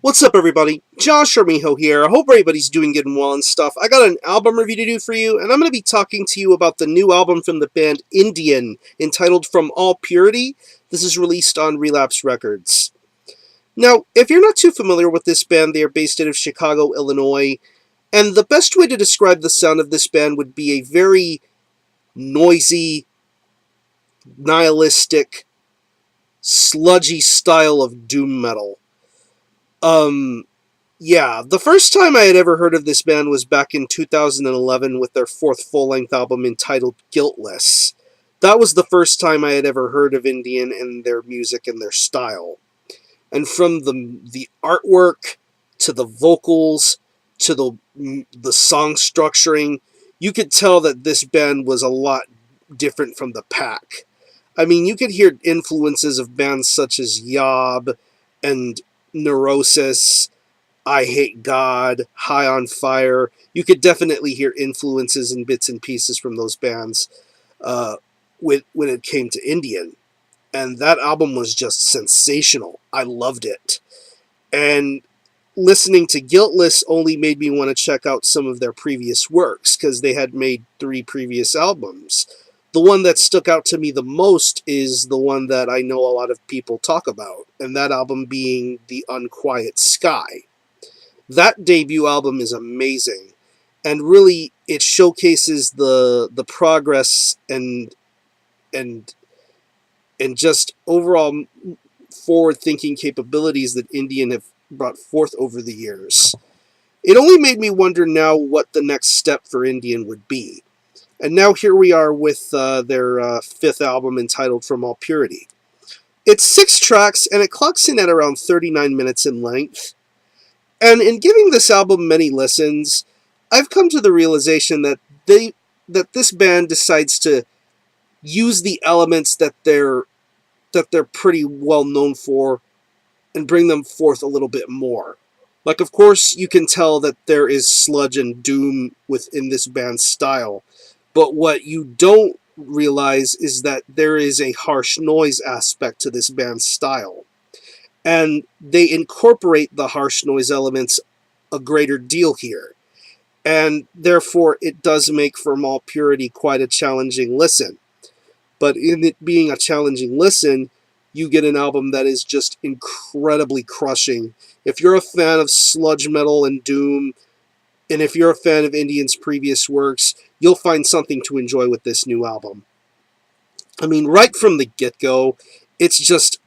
What's up, everybody? Josh Armijo here. I hope everybody's doing good and well and stuff. I got an album review to do for you, and I'm going to be talking to you about the new album from the band Indian, entitled From All Purity. This is released on Relapse Records. Now, if you're not too familiar with this band, they are based out of Chicago, Illinois, and the best way to describe the sound of this band would be a very noisy, nihilistic, sludgy style of doom metal. Yeah, the first time I had ever heard of this band was back in 2011 with their fourth full-length album entitled Guiltless. That was the first time I had ever heard of Indian and their music and their style. And from the artwork to the vocals to the song structuring, you could tell that this band was a lot different from the pack. I mean, you could hear influences of bands such as Yob and Neurosis, I Hate God, High on Fire. You could definitely hear influences and bits and pieces from those bands when it came to Indian. And that album was just sensational. I loved it. And listening to Guiltless only made me want to check out some of their previous works, because they had made 3 previous albums. The one that stuck out to me the most is the one that I know a lot of people talk about, and that album being The Unquiet Sky. That debut album is amazing, and really it showcases the progress and just overall forward-thinking capabilities that Indian have brought forth over the years. It only made me wonder now what the next step for Indian would be. And now here we are with their 5th album entitled From All Purity. It's 6 tracks, and it clocks in at around 39 minutes in length. And in giving this album many listens, I've come to the realization that this band decides to use the elements that they're pretty well known for and bring them forth a little bit more. Like, of course, you can tell that there is sludge and doom within this band's style. But what you don't realize is that there is a harsh noise aspect to this band's style. And they incorporate the harsh noise elements a greater deal here. And therefore, it does make From All Purity quite a challenging listen. But in it being a challenging listen, you get an album that is just incredibly crushing. If you're a fan of sludge metal and doom, and if you're a fan of Indian's previous works, you'll find something to enjoy with this new album. I mean, right from the get-go, it's just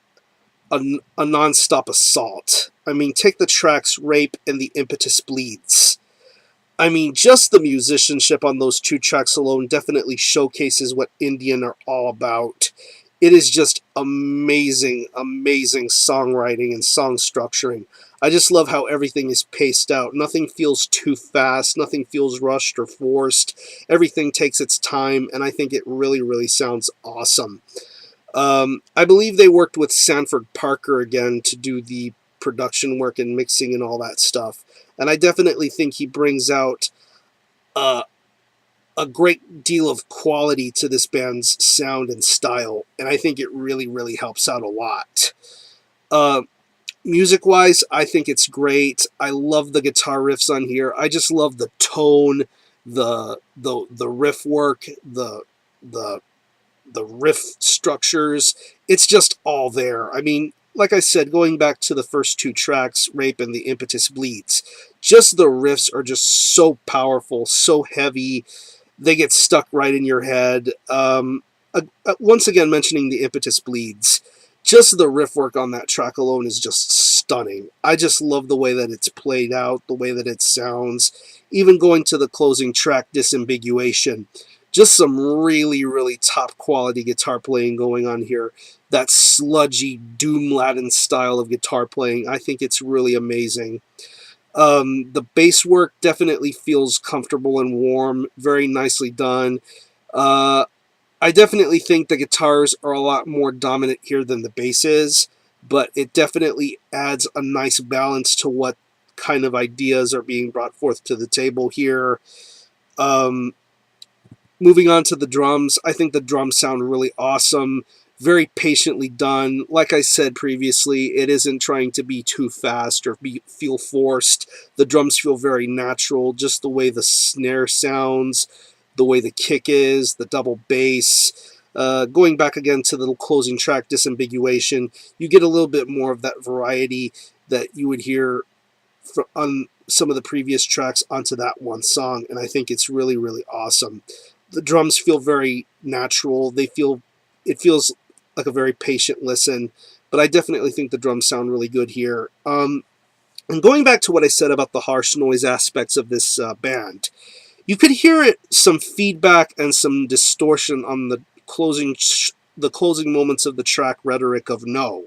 a non-stop assault. I mean, take the tracks Rape and The Impetus Bleeds. I mean, just the musicianship on those 2 tracks alone definitely showcases what Indian are all about. It is just amazing, amazing songwriting and song structuring. I just love how everything is paced out. Nothing feels too fast. Nothing feels rushed or forced. Everything takes its time, and I think it really, really sounds awesome. I believe they worked with Sanford Parker again to do the production work and mixing and all that stuff. And I definitely think he brings out a great deal of quality to this band's sound and style, and I think it really, really helps out a lot. Music-wise, I think it's great. I love the guitar riffs on here. I just love the tone, the riff work, the riff structures. It's just all there. I mean, like I said, going back to the first 2 tracks, Rape and The Impetus Bleeds, just the riffs are just so powerful, so heavy. They get stuck right in your head. Once again, mentioning The Impetus Bleeds, just the riff work on that track alone is just stunning. I just love the way that it's played out, the way that it sounds. Even going to the closing track, Disambiguation, just some really, really top quality guitar playing going on here. That sludgy, doom Latin style of guitar playing, I think it's really amazing. The bass work definitely feels comfortable and warm, very nicely done. I definitely think the guitars are a lot more dominant here than the bass is, but it definitely adds a nice balance to what kind of ideas are being brought forth to the table here. Moving on to the drums, I think the drums sound really awesome. very patiently done. Like I said previously, it isn't trying to be too fast or feel forced. The drums feel very natural, just the way the snare sounds, the way the kick is, the double bass. Going back again to the closing track, Disambiguation, you get a little bit more of that variety that you would hear on some of the previous tracks onto that one song, and I think it's really, really awesome. The drums feel very natural. It feels like a very patient listen, but I definitely think the drums sound really good here. And going back to what I said about the harsh noise aspects of this band, you could hear some feedback and some distortion on the closing moments of the track Rhetoric of No.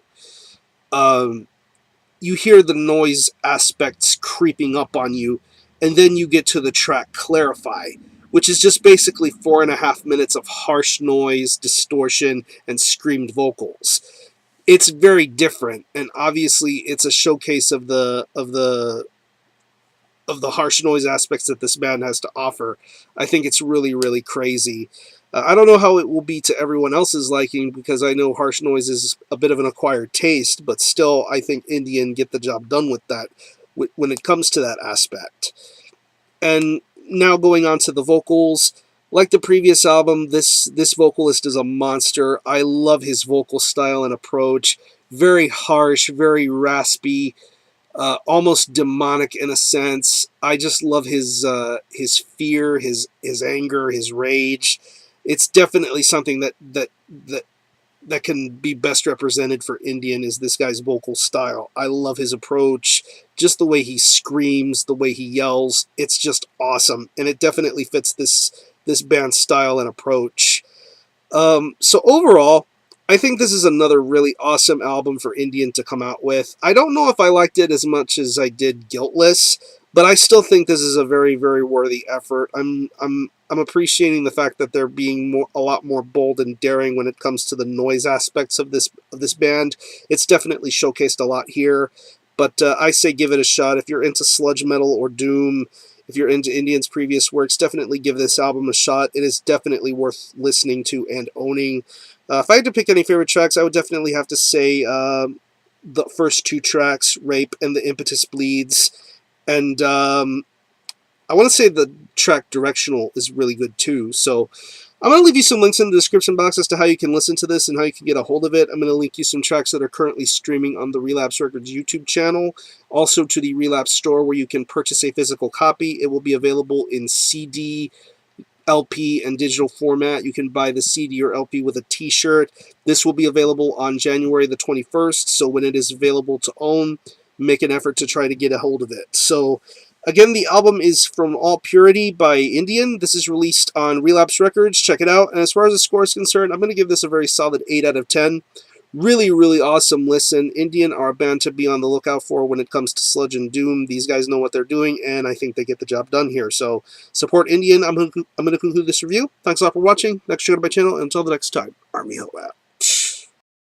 You hear the noise aspects creeping up on you, and then you get to the track Clarify, which is just basically 4.5 minutes of harsh noise, distortion, and screamed vocals. It's very different, and obviously it's a showcase of the harsh noise aspects that this band has to offer. I think it's really, really crazy. I don't know how it will be to everyone else's liking, because I know harsh noise is a bit of an acquired taste, but still, I think Indian get the job done with that when it comes to that aspect. And now going on to the vocals, like the previous album, this vocalist is a monster. I love his vocal style and approach. Very harsh, very raspy, almost demonic in a sense. I just love his fear, his anger, his rage. It's definitely something that can be best represented for Indian is this guy's vocal style. I love his approach, just the way he screams, the way he yells. It's just awesome, and it definitely fits this band's style and approach. So overall, I think this is another really awesome album for Indian to come out with. I don't know if I liked it as much as I did Guiltless, but I still think this is a very, very worthy effort. I'm appreciating the fact that they're being a lot more bold and daring when it comes to the noise aspects of this band. It's definitely showcased a lot here, but I say give it a shot. If you're into sludge metal or doom, if you're into Indian's previous works, definitely give this album a shot. It is definitely worth listening to and owning. If I had to pick any favorite tracks, I would definitely have to say the first two tracks, Rape and The Impetus Bleeds. And I want to say the track Directional is really good too. So I'm going to leave you some links in the description box as to how you can listen to this and how you can get a hold of it. I'm going to link you some tracks that are currently streaming on the Relapse Records YouTube channel. Also to the Relapse store where you can purchase a physical copy. It will be available in CD, LP, and digital format. You can buy the CD or LP with a t-shirt. This will be available on January the 21st, so when it is available to own, make an effort to try to get a hold of it. So again, the album is From All Purity by Indian. This is released on Relapse Records. Check it out. And as far as the score is concerned, I'm going to give this a very solid 8 out of 10. Really, really awesome listen. Indian are a band to be on the lookout for when it comes to sludge and doom. These guys know what they're doing, and I think they get the job done here. So support Indian. I'm going to conclude this review. Thanks a lot for watching. Next, check out my channel. And until the next time, Army Ho out.